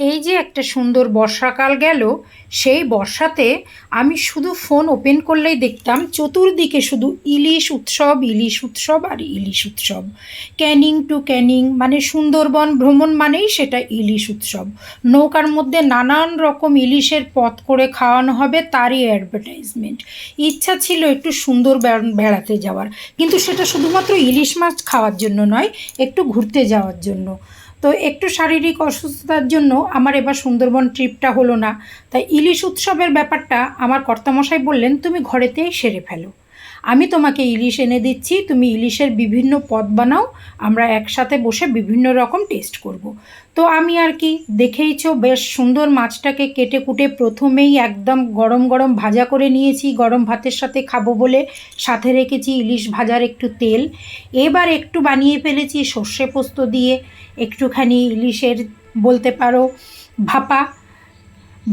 এই যে একটা সুন্দর বর্ষাকাল গেল, সেই বর্ষাতে আমি শুধু ফোন ওপেন করলেই দেখতাম চতুর্দিকে শুধু ইলিশ উৎসব, ইলিশ উৎসব আর ইলিশ উৎসব। ক্যানিং টু ক্যানিং মানে সুন্দরবন ভ্রমণ মানেই সেটা ইলিশ উৎসব। নৌকার মধ্যে নানান রকম ইলিশের পদ করে খাওয়ানো হবে, তারই অ্যাডভার্টাইজমেন্ট। ইচ্ছা ছিল একটু সুন্দর বেড়াতে যাওয়ার, কিন্তু সেটা শুধুমাত্র ইলিশ মাছ খাওয়ার জন্য নয়, একটু ঘুরতে যাওয়ার জন্য। তো একটু শারীরিক অসুস্থতার জন্য আমার এবার সুন্দরবন ট্রিপটা হলো না। তাই ইলিশ উৎসবের ব্যাপারটা আমার কর্তামশাই বললেন, তুমি ঘরেতেই সেরে ফেলো, আমি তোমাকে ইলিশ এনে দিচ্ছি, তুমি ইলিশের বিভিন্ন পদ বানাও, আমরা একসাথে বসে বিভিন্ন রকম টেস্ট করব। তো আমি আর কি, দেখেইছো বেশ সুন্দর মাছটাকে কেটে কুটে প্রথমেই একদম গরম গরম ভাজা করে নিয়েছি, গরম ভাতের সাথে খাবো বলে। সাথে রেখেছি ইলিশ ভাজার একটু তেল। এবার একটু বানিয়ে ফেলেছি সর্ষে পোস্ত দিয়ে একটুখানি ইলিশের, বলতে পারো ভাপা।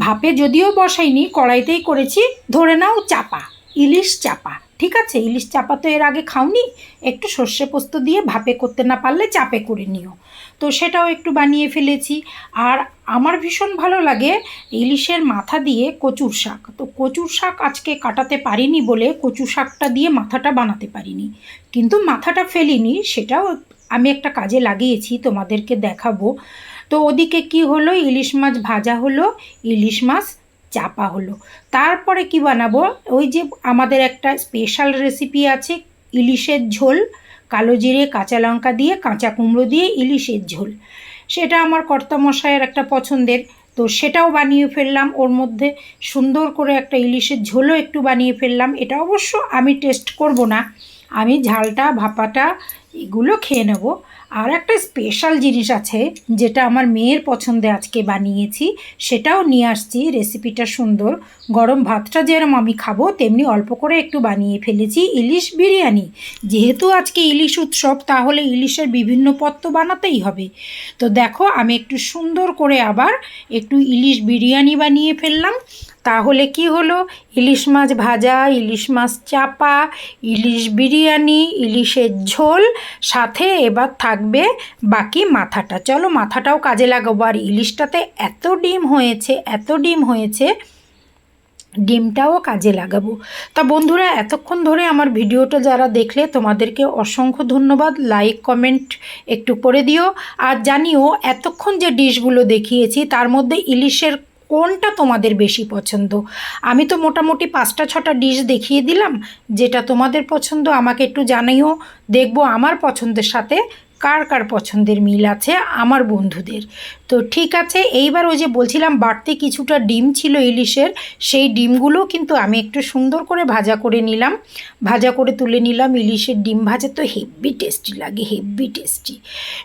ভাপে যদিও বসাইনি, কড়াইতেই করেছি, ধরে নাও চাপা, ইলিশ চাপা। ঠিক আছে, ইলিশ চাপা তো এর আগে খাওনি, একটু সর্ষে পোস্ত দিয়ে ভাপে করতে না পারলে চাপে করে নিও। তো সেটাও একটু বানিয়ে ফেলেছি। আর আমার ভীষণ ভালো লাগে ইলিশের মাথা দিয়ে কচুর শাক। তো কচুর শাক আজকে কাটাতে পারিনি বলে কচু শাকটা দিয়ে মাথাটা বানাতে পারিনি, কিন্তু মাথাটা ফেলিনি, সেটাও আমি একটা কাজে লাগিয়েছি, তোমাদেরকে দেখাবো। তো ওদিকে কি হলো, ইলিশ মাছ ভাজা হলো, ইলিশ মাছ চাপা হলো। তারপরে কি বানাবো, ওই যে আমাদের একটা স্পেশাল রেসিপি আছে, ইলিশের ঝোল, কালো জিরে কাঁচা লঙ্কা দিয়ে কাঁচা কুমড়ো দিয়ে ইলিশের ঝোল। সেটা আমার কর্তামশায়ের একটা পছন্দের, তো সেটাও বানিয়ে ফেললাম। ওর মধ্যে সুন্দর করে একটা ইলিশের ঝোলও একটু বানিয়ে ফেললাম। এটা অবশ্য আমি টেস্ট করব না, আমি ঝালটা ভাপাটা এগুলো খেয়ে নেব। আর একটা স্পেশাল জিনিস আছে যেটা আমার মেয়ের পছন্দে আজকে বানিয়েছি, সেটাও নিয়ে আসছি। রেসিপিটা সুন্দর, গরম ভাতটা যেরকম আমি খাবো তেমনি অল্প করে একটু বানিয়ে ফেলেছি ইলিশ বিরিয়ানি। যেহেতু আজকে ইলিশ উৎসব, তাহলে ইলিশের বিভিন্ন পদ তো বানাতেই হবে। তো দেখো, আমি একটু সুন্দর করে আবার একটু ইলিশ বিরিয়ানি বানিয়ে ফেললাম। তাহলে কি হলো, ইলিশ মাছ ভাজা, ইলিশ মাছ চাপা, ইলিশ বিরিয়ানি, ইলিশের ঝোল, সাথে এবার থাকবে বাকি মাথাটা। চলো মাথাটাও কাজে লাগাবো। আর ইলিশটাতে এত ডিম হয়েছে, এত ডিম হয়েছে, ডিমটাও কাজে লাগাবো। তা বন্ধুরা, এতক্ষণ ধরে আমার ভিডিওটা যারা দেখলে তোমাদেরকে অসংখ্য ধন্যবাদ। লাইক কমেন্ট একটু করে দিও, আর জানিও এতক্ষণ যে ডিশগুলো দেখিয়েছি তার মধ্যে ইলিশের কোনটা তোমাদের বেশি পছন্দ। আমি তো মোটামুটি 5টা 6টা ডিশ দেখিয়ে দিলাম, যেটা তোমাদের পছন্দ আমাকে একটু জানিও। দেখবো আমার পছন্দের সাথে কার কার পছন্দের মিল আছে আমার বন্ধুদের। তো ঠিক আছে, এইবার ওই যে বলছিলাম বাড়তি কিছুটা ডিম ছিল ইলিশের, সেই ডিমগুলো কিন্তু আমি একটু সুন্দর করে ভাজা করে নিলাম, ভাজা করে তুলে নিলাম। ইলিশের ডিম ভাজা তো হেব্বি টেস্টি লাগে, হেব্বি টেস্টি।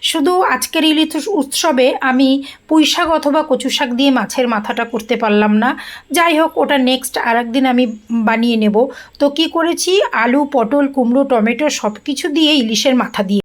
শুধু আজকের ইলিশ উৎসবে আমি পুঁই শাক অথবা কচু শাক দিয়ে মাছের মাথাটা করতে পারলাম না। যাই হোক, ওটা নেক্সট আর একদিন আমি বানিয়ে নেব। তো কি করেছি, আলু পটল কুমড়ো টমেটো সব কিছু দিয়ে ইলিশের মাথা দিয়ে